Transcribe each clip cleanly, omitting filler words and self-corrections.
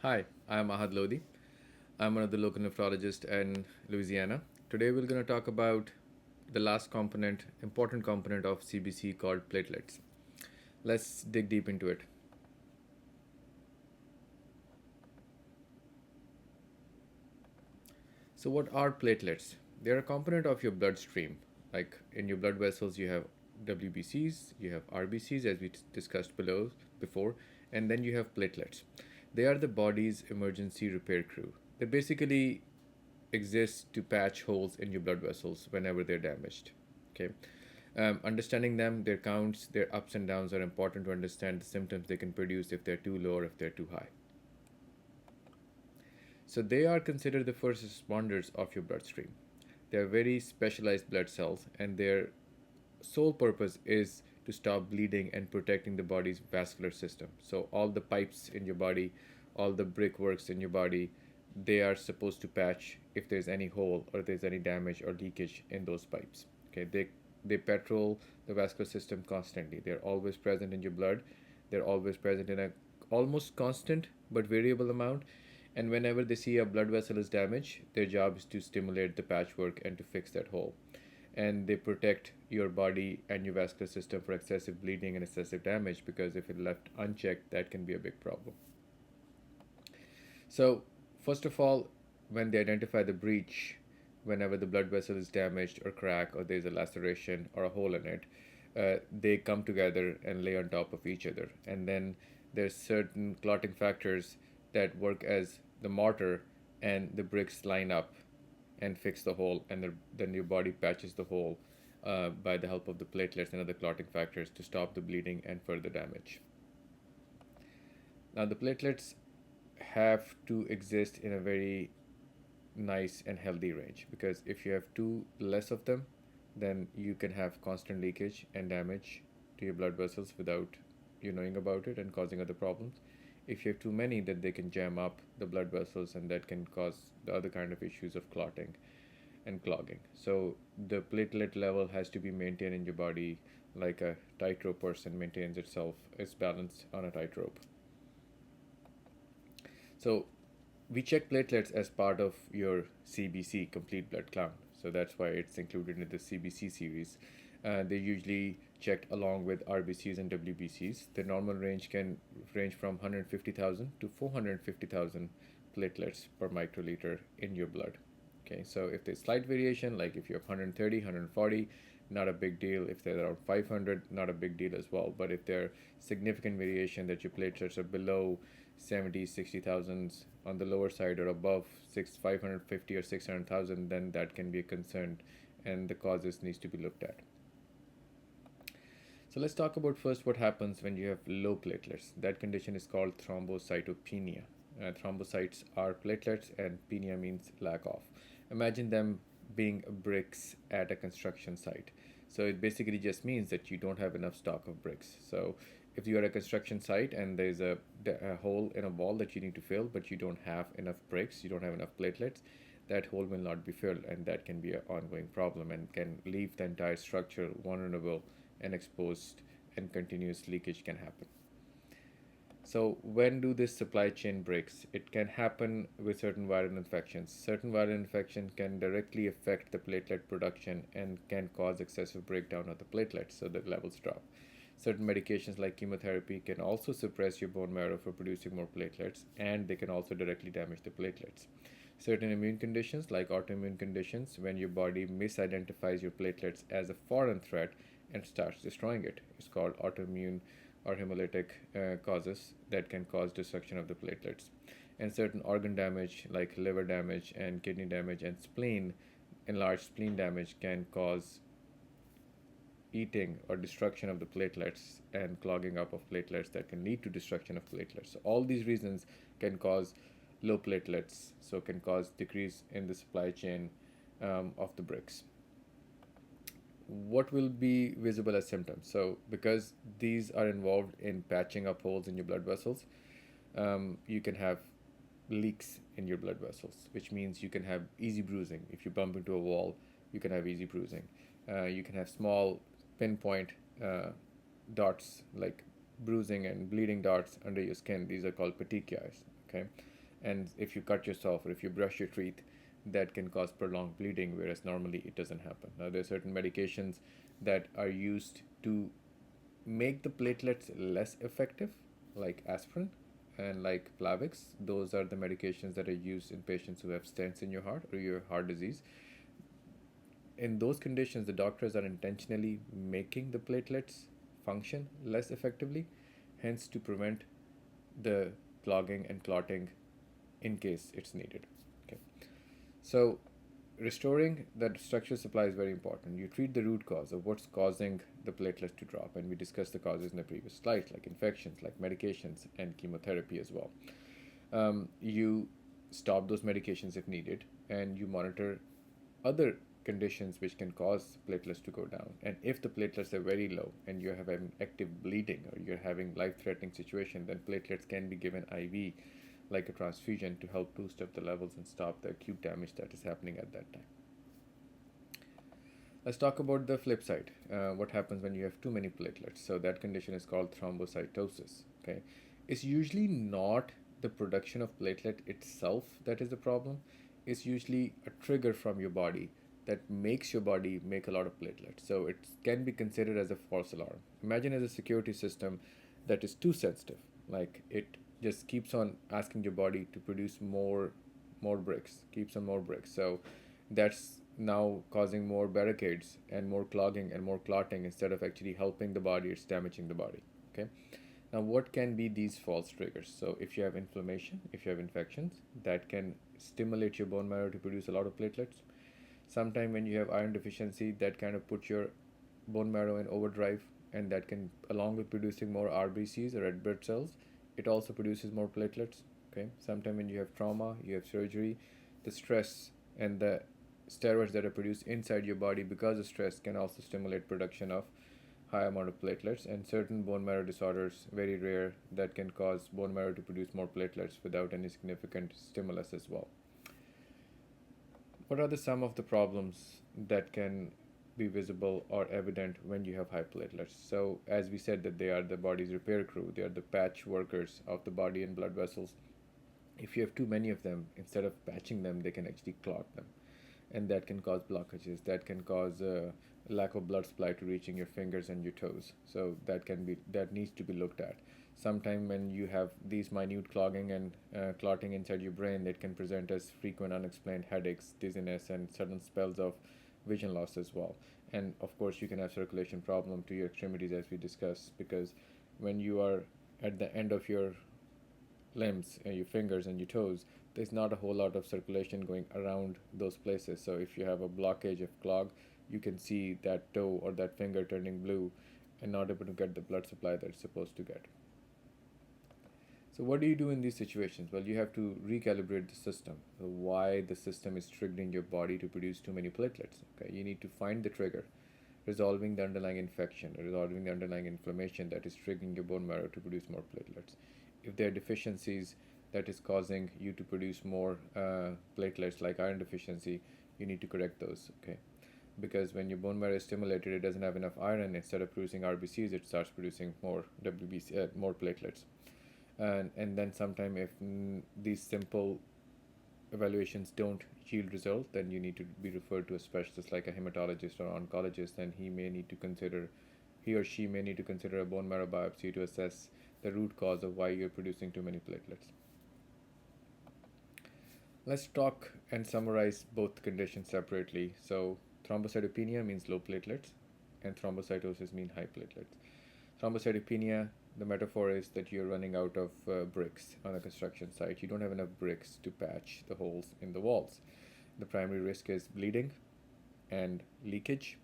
Hi, I'm Ahad Lodhi. I'm one of the local nephrologists in Louisiana. Today we're going to talk about the last component, important component of CBC called platelets. Let's dig deep into it. So, what are platelets? They're a component of your bloodstream. Like in your blood vessels, you have WBCs, you have RBCs, as we discussed before, and then you have platelets. They are the body's emergency repair crew. They basically exist to patch holes in your blood vessels whenever they're damaged. Okay. Understanding them, their counts, their ups and downs are important to understand the symptoms they can produce if they're too low or if they're too high. So they are considered the first responders of your bloodstream. They are very specialized blood cells, and their sole purpose is to stop bleeding and protecting the body's vascular system. So all the pipes in your body, all the brickworks in your body, they are supposed to patch if there's any hole or there's any damage or leakage in those pipes. Okay, they patrol the vascular system constantly. They're always present in your blood. They're always present in a almost constant but variable amount. And whenever they see a blood vessel is damaged, their job is to stimulate the patchwork and to fix that hole. And they protect your body and your vascular system for excessive bleeding and excessive damage, because if it left unchecked, that can be a big problem. So, first of all, when they identify the breach, whenever the blood vessel is damaged or cracked or there's a laceration or a hole in it, they come together and lay on top of each other. And then there's certain clotting factors that work as the mortar, and the bricks line up and fix the hole, and then your body patches the hole by the help of the platelets and other clotting factors to stop the bleeding and further damage. Now, the platelets have to exist in a very nice and healthy range, because if you have too less of them, then you can have constant leakage and damage to your blood vessels without you knowing about it and causing other problems. If you have too many, then they can jam up the blood vessels, and that can cause the other kind of issues of clotting and clogging. So the platelet level has to be maintained in your body like a tightrope person maintains itself, its balance on a tightrope. So we check platelets as part of your CBC, complete blood count. So that's why it's included in the CBC series. They're usually checked along with RBCs and WBCs. The normal range can range from 150,000 to 450,000 platelets per microliter in your blood. Okay, so if there's slight variation, like if you have 130, 140, not a big deal. If they're around 500, not a big deal as well. But if there significant variation that your platelets are below 70, 60,000 on the lower side or above 550 or 600,000, then that can be a concern, and the causes needs to be looked at. So let's talk about first what happens when you have low platelets. That condition is called thrombocytopenia. Thrombocytes are platelets, and penia means lack of. Imagine them being bricks at a construction site. So it basically just means that you don't have enough stock of bricks. So if you are at a construction site and there's a hole in a wall that you need to fill, but you don't have enough bricks, you don't have enough platelets, that hole will not be filled, and that can be an ongoing problem and can leave the entire structure vulnerable and exposed, and continuous leakage can happen. So when do this supply chain breaks? It can happen with certain viral infections. Certain viral infection can directly affect the platelet production and can cause excessive breakdown of the platelets, so the levels drop. Certain medications like chemotherapy can also suppress your bone marrow for producing more platelets, and they can also directly damage the platelets. Certain immune conditions like autoimmune conditions, when your body misidentifies your platelets as a foreign threat and starts destroying it, it's called autoimmune or hemolytic causes that can cause destruction of the platelets. And certain organ damage like liver damage and kidney damage and enlarged spleen damage can cause eating or destruction of the platelets and clogging up of platelets that can lead to destruction of platelets. So all these reasons can cause low platelets, so can cause decrease in the supply chain of the bricks. What will be visible as symptoms? So because these are involved in patching up holes in your blood vessels, you can have leaks in your blood vessels, which means you can have easy bruising. If you bump into a wall, you can have easy bruising. You can have small pinpoint dots like bruising and bleeding dots under your skin. These are called petechiae. Okay, And if you cut yourself or if you brush your teeth, that can cause prolonged bleeding, whereas normally it doesn't happen. Now, there are certain medications that are used to make the platelets less effective, like aspirin and like Plavix. Those are the medications that are used in patients who have stents in your heart or your heart disease. In those conditions, the doctors are intentionally making the platelets function less effectively, hence to prevent the clogging and clotting in case it's needed. Okay. So restoring that structural supply is very important. You treat the root cause of what's causing the platelets to drop, and we discussed the causes in the previous slides, like infections, like medications, and chemotherapy as well. You stop those medications if needed, and you monitor other conditions which can cause platelets to go down. And if the platelets are very low and you're having active bleeding or you're having life-threatening situation, then platelets can be given IV, like a transfusion, to help boost up the levels and stop the acute damage that is happening at that time. Let's talk about the flip side. What happens when you have too many platelets? So that condition is called thrombocytosis. Okay, it's usually not the production of platelet itself that is the problem. It's usually a trigger from your body that makes your body make a lot of platelets. So it can be considered as a false alarm. Imagine as a security system that is too sensitive, like it just keeps on asking your body to produce more bricks, keeps on more bricks. So that's now causing more barricades and more clogging and more clotting. Instead of actually helping the body, it's damaging the body. Okay. Now, what can be these false triggers? So if you have inflammation, if you have infections, that can stimulate your bone marrow to produce a lot of platelets. Sometime when you have iron deficiency, that kind of puts your bone marrow in overdrive, and that can, along with producing more RBCs or red blood cells, it also produces more platelets. Okay. Sometime when you have trauma, you have surgery, the stress and the steroids that are produced inside your body because of stress can also stimulate production of high amount of platelets. And certain bone marrow disorders, very rare, that can cause bone marrow to produce more platelets without any significant stimulus as well. What are some of the problems that can be visible or evident when you have high platelets? So as we said, that they are the body's repair crew, they are the patch workers of the body and blood vessels. If you have too many of them, instead of patching them, they can actually clot them, and that can cause blockages, that can cause lack of blood supply to reaching your fingers and your toes. So that needs to be looked at. Sometime when you have these minute clogging and clotting inside your brain, that can present as frequent unexplained headaches, dizziness, and sudden spells of vision loss as well. And of course, you can have circulation problem to your extremities, as we discussed, because when you are at the end of your limbs, your fingers and your toes, there's not a whole lot of circulation going around those places. So if you have a blockage of clog, you can see that toe or that finger turning blue and not able to get the blood supply that it's supposed to get. So what do you do in these situations? Well, you have to recalibrate the system. So why the system is triggering your body to produce too many platelets. Okay, you need to find the trigger, resolving the underlying infection, resolving the underlying inflammation that is triggering your bone marrow to produce more platelets. If there are deficiencies that is causing you to produce more platelets, like iron deficiency, you need to correct those. Okay, because when your bone marrow is stimulated, it doesn't have enough iron. Instead of producing RBCs, it starts producing more WBC, more platelets. And then sometime if these simple evaluations don't yield result, then you need to be referred to a specialist like a hematologist or oncologist, and he or she may need to consider a bone marrow biopsy to assess the root cause of why you're producing too many platelets. Let's talk and summarize both conditions separately. So thrombocytopenia means low platelets, and thrombocytosis means high platelets. Thrombocytopenia, the metaphor is that you're running out of bricks on a construction site. You don't have enough bricks to patch the holes in the walls. The primary risk is bleeding and leakage.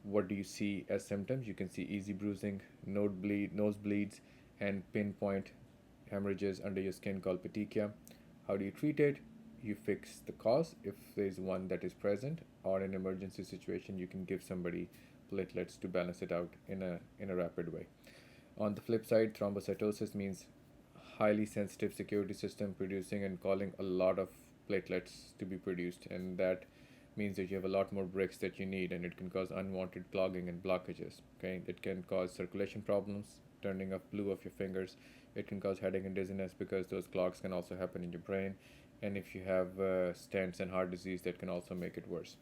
What do you see as symptoms? You can see easy bruising, nosebleeds, and pinpoint hemorrhages under your skin called petechia. How do you treat it? You fix the cause if there is one that is present, or in an emergency situation, you can give somebody platelets to balance it out in a rapid way. On the flip side, thrombocytosis means highly sensitive security system producing and calling a lot of platelets to be produced, and that means that you have a lot more bricks that you need, and it can cause unwanted clogging and blockages. Okay, it can cause circulation problems, turning off blue of your fingers. It can cause headache and dizziness because those clogs can also happen in your brain. And if you have stents and heart disease, that can also make it worse.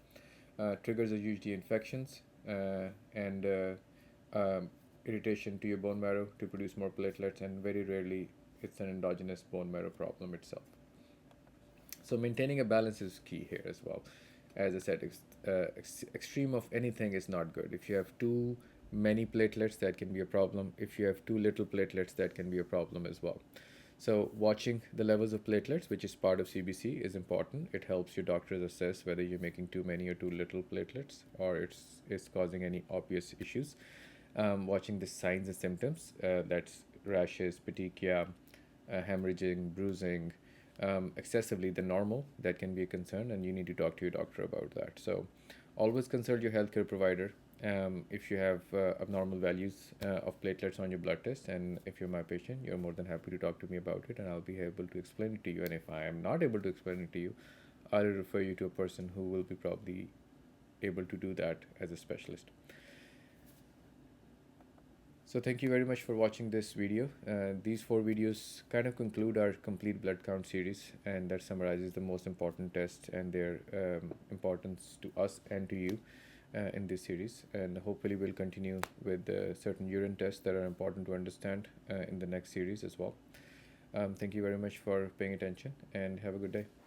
Triggers are usually infections and irritation to your bone marrow to produce more platelets, and very rarely it's an endogenous bone marrow problem itself. So maintaining a balance is key here as well. As I said, extreme of anything is not good. If you have too many platelets, that can be a problem. If you have too little platelets, that can be a problem as well. So watching the levels of platelets, which is part of CBC, is important. It helps your doctors assess whether you're making too many or too little platelets, or it's causing any obvious issues. Watching the signs and symptoms, that's rashes, petechia, hemorrhaging, bruising, excessively the normal, that can be a concern, and you need to talk to your doctor about that. So always consult your healthcare provider if you have abnormal values of platelets on your blood test. And if you're my patient, you're more than happy to talk to me about it, and I'll be able to explain it to you. And if I am not able to explain it to you, I'll refer you to a person who will be probably able to do that as a specialist. So thank you very much for watching this video. These 4 videos kind of conclude our complete blood count series, and that summarizes the most important tests and their importance to us and to you in this series. And hopefully we'll continue with certain urine tests that are important to understand in the next series as well. Thank you very much for paying attention, and have a good day.